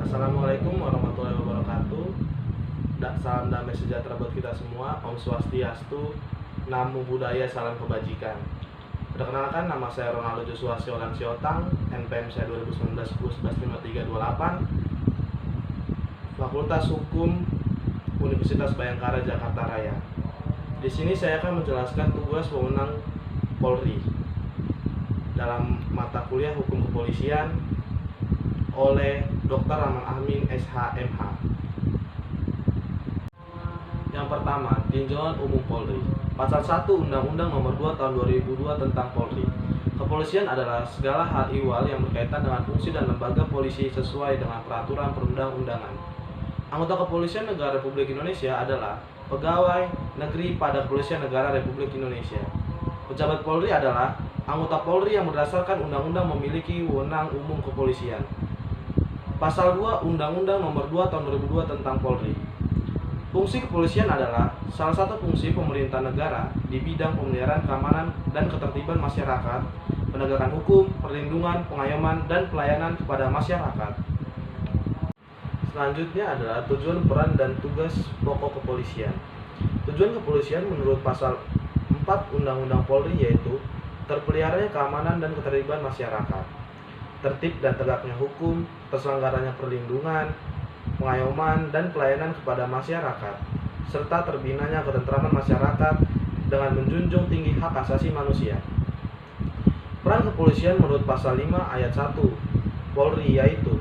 Assalamualaikum warahmatullahi wabarakatuh. Salam damai sejahtera buat kita semua. Om Swastiastu, Namo Buddhaya, salam kebajikan. Perkenalkan, nama saya Ronaldo Joshua Siolan Siotang, NPM saya 2019-11-5328, Fakultas Hukum Universitas Bhayangkara Jakarta Raya. Di sini saya akan menjelaskan tugas wewenang Polri dalam mata kuliah Hukum Kepolisian oleh Dr. Rahman Amin SH.MH. Yang pertama, Tinjauan Umum Polri. Pasal 1 Undang-Undang Nomor 2 Tahun 2002 tentang Polri. Kepolisian adalah segala hal ihwal yang berkaitan dengan fungsi dan lembaga polisi sesuai dengan peraturan perundang-undangan. Anggota Kepolisian Negara Republik Indonesia adalah pegawai negeri pada Kepolisian Negara Republik Indonesia. Pejabat Polri adalah anggota Polri yang berdasarkan undang-undang memiliki wewenang umum kepolisian. Pasal 2 Undang-Undang Nomor 2 Tahun 2002 tentang Polri. Fungsi kepolisian adalah salah satu fungsi pemerintah negara di bidang pemeliharaan keamanan dan ketertiban masyarakat, penegakan hukum, perlindungan, pengayoman, dan pelayanan kepada masyarakat. Selanjutnya adalah tujuan, peran, dan tugas pokok kepolisian. Tujuan kepolisian menurut pasal 4 Undang-Undang Polri yaitu terpeliharanya keamanan dan ketertiban masyarakat, tertib dan tegaknya hukum, terselenggaranya perlindungan, pengayoman, dan pelayanan kepada masyarakat, serta terbinanya ketentraman masyarakat dengan menjunjung tinggi hak asasi manusia. Peran kepolisian menurut pasal 5 ayat 1 Polri yaitu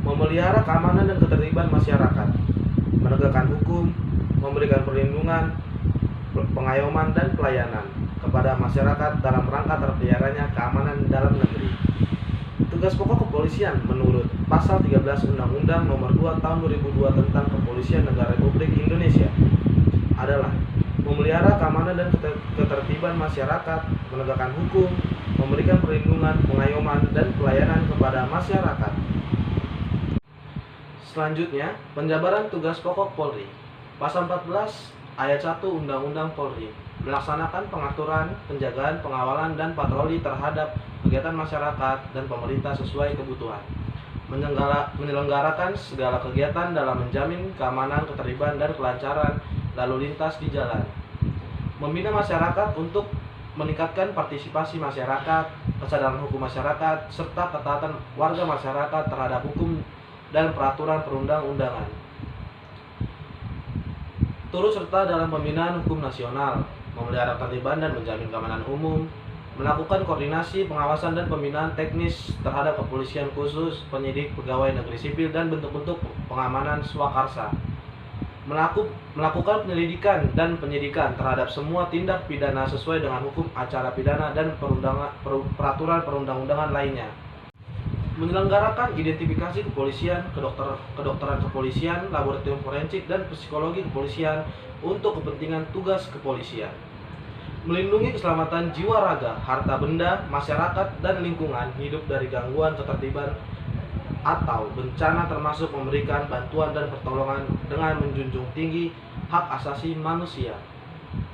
memelihara keamanan dan ketertiban masyarakat, menegakkan hukum, memberikan perlindungan, pengayoman, dan pelayanan kepada masyarakat dalam rangka terpeliharanya keamanan dalam negeri. Tugas pokok kepolisian menurut pasal 13 Undang-Undang Nomor 2 Tahun 2002 tentang Kepolisian Negara Republik Indonesia adalah memelihara keamanan dan ketertiban masyarakat, menegakkan hukum, memberikan perlindungan, pengayoman, dan pelayanan kepada masyarakat. Selanjutnya, penjabaran tugas pokok Polri. Pasal 14 ayat 1 Undang-Undang Polri melaksanakan pengaturan, penjagaan, pengawalan, dan patroli terhadap kegiatan masyarakat dan pemerintah sesuai kebutuhan, menyelenggarakan segala kegiatan dalam menjamin keamanan, ketertiban, dan kelancaran lalu lintas di jalan, membina masyarakat untuk meningkatkan partisipasi masyarakat, kesadaran hukum masyarakat, serta ketaatan warga masyarakat terhadap hukum dan peraturan perundang-undangan, turut serta dalam pembinaan hukum nasional, memelihara ketertiban dan menjamin keamanan umum, melakukan koordinasi, pengawasan, dan pembinaan teknis terhadap kepolisian khusus, penyidik, pegawai negeri sipil, dan bentuk-bentuk pengamanan swakarsa, melakukan penyelidikan dan penyidikan terhadap semua tindak pidana sesuai dengan hukum acara pidana dan peraturan perundang-undangan lainnya, menyelenggarakan identifikasi kepolisian, kedokteran kepolisian, laboratorium forensik, dan psikologi kepolisian untuk kepentingan tugas kepolisian, melindungi keselamatan jiwa raga, harta benda, masyarakat, dan lingkungan hidup dari gangguan ketertiban atau bencana, termasuk memberikan bantuan dan pertolongan dengan menjunjung tinggi hak asasi manusia,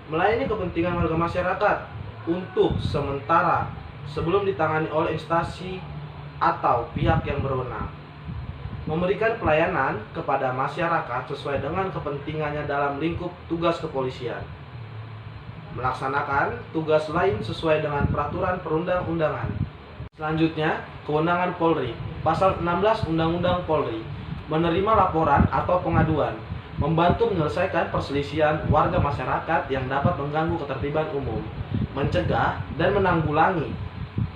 melayani kepentingan warga masyarakat untuk sementara sebelum ditangani oleh instansi atau pihak yang berwenang, memberikan pelayanan kepada masyarakat sesuai dengan kepentingannya dalam lingkup tugas kepolisian, melaksanakan tugas lain sesuai dengan peraturan perundang-undangan. Selanjutnya, kewenangan Polri. Pasal 16 Undang-Undang Polri, menerima laporan atau pengaduan, membantu menyelesaikan perselisihan warga masyarakat yang dapat mengganggu ketertiban umum, mencegah dan menanggulangi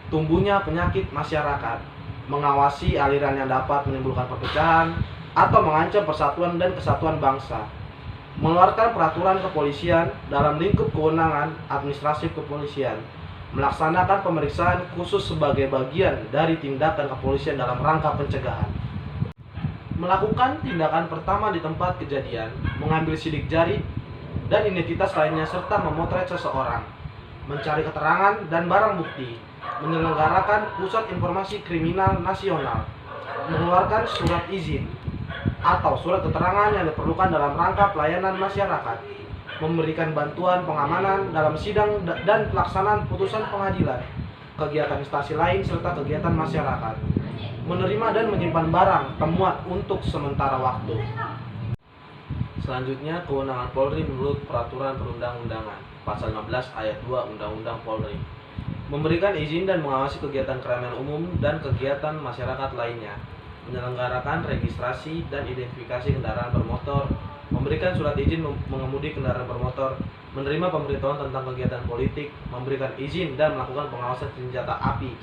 tumbuhnya penyakit masyarakat, mengawasi aliran yang dapat menimbulkan perpecahan atau mengancam persatuan dan kesatuan bangsa, mengeluarkan peraturan kepolisian dalam lingkup kewenangan administratif kepolisian, melaksanakan pemeriksaan khusus sebagai bagian dari tindakan kepolisian dalam rangka pencegahan, melakukan tindakan pertama di tempat kejadian, mengambil sidik jari dan identitas lainnya, serta memotret seseorang, mencari keterangan dan barang bukti, menyelenggarakan pusat informasi kriminal nasional, mengeluarkan surat izin atau surat keterangan yang diperlukan dalam rangka pelayanan masyarakat, memberikan bantuan pengamanan dalam sidang dan pelaksanaan putusan pengadilan, kegiatan instansi lain, serta kegiatan masyarakat, menerima dan menyimpan barang temuan untuk sementara waktu. Selanjutnya, kewenangan Polri menurut Peraturan Perundang-undangan Pasal 16 Ayat 2 Undang-Undang Polri, memberikan izin dan mengawasi kegiatan keramaian umum dan kegiatan masyarakat lainnya, menyelenggarakan registrasi dan identifikasi kendaraan bermotor, memberikan surat izin mengemudi kendaraan bermotor, menerima pemberitahuan tentang kegiatan politik, memberikan izin dan melakukan pengawasan senjata api,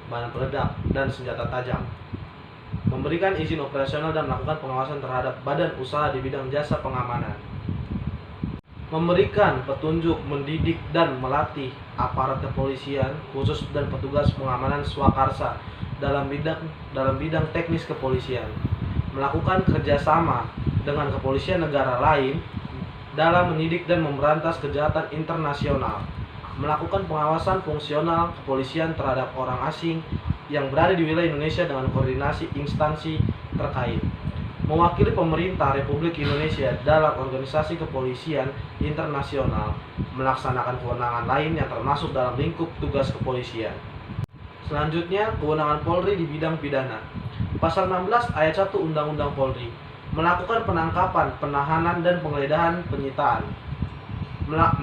bahan peledak, dan senjata tajam, memberikan izin operasional dan melakukan pengawasan terhadap badan usaha di bidang jasa pengamanan, memberikan petunjuk, mendidik, dan melatih aparat kepolisian khusus dan petugas pengamanan swakarsa dalam bidang teknis kepolisian, melakukan kerjasama dengan kepolisian negara lain dalam menyidik dan memberantas kejahatan internasional, melakukan pengawasan fungsional kepolisian terhadap orang asing yang berada di wilayah Indonesia dengan koordinasi instansi terkait, mewakili pemerintah Republik Indonesia dalam organisasi kepolisian internasional, melaksanakan kewenangan lain yang termasuk dalam lingkup tugas kepolisian. Selanjutnya, kewenangan Polri di bidang pidana. Pasal 16 Ayat 1 Undang-Undang Polri melakukan penangkapan, penahanan, dan penggeledahan penyitaan,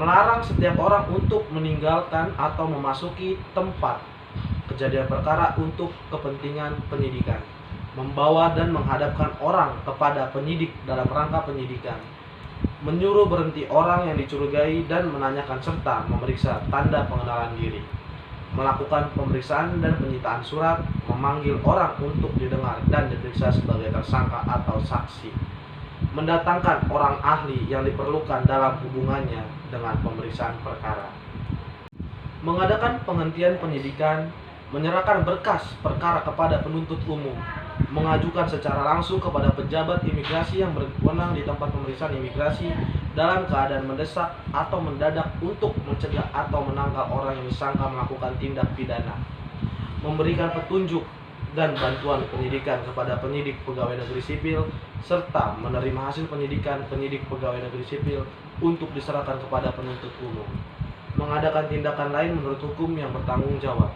melarang setiap orang untuk meninggalkan atau memasuki tempat kejadian perkara untuk kepentingan penyidikan, membawa dan menghadapkan orang kepada penyidik dalam rangka penyidikan, menyuruh berhenti orang yang dicurigai dan menanyakan serta memeriksa tanda pengenalan diri, melakukan pemeriksaan dan penyitaan surat, memanggil orang untuk didengar dan diperiksa sebagai tersangka atau saksi, mendatangkan orang ahli yang diperlukan dalam hubungannya dengan pemeriksaan perkara, mengadakan penghentian penyidikan, menyerahkan berkas perkara kepada penuntut umum, mengajukan secara langsung kepada pejabat imigrasi yang berwenang di tempat pemeriksaan imigrasi dalam keadaan mendesak atau mendadak untuk mencegah atau menangkal orang yang disangka melakukan tindak pidana, memberikan petunjuk dan bantuan penyidikan kepada penyidik pegawai negeri sipil, serta menerima hasil penyidikan penyidik pegawai negeri sipil untuk diserahkan kepada penuntut umum, mengadakan tindakan lain menurut hukum yang bertanggung jawab.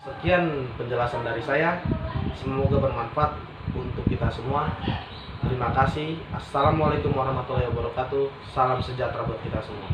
Sekian penjelasan dari saya, semoga bermanfaat untuk kita semua. Terima kasih. Assalamualaikum warahmatullahi wabarakatuh. Salam sejahtera buat kita semua.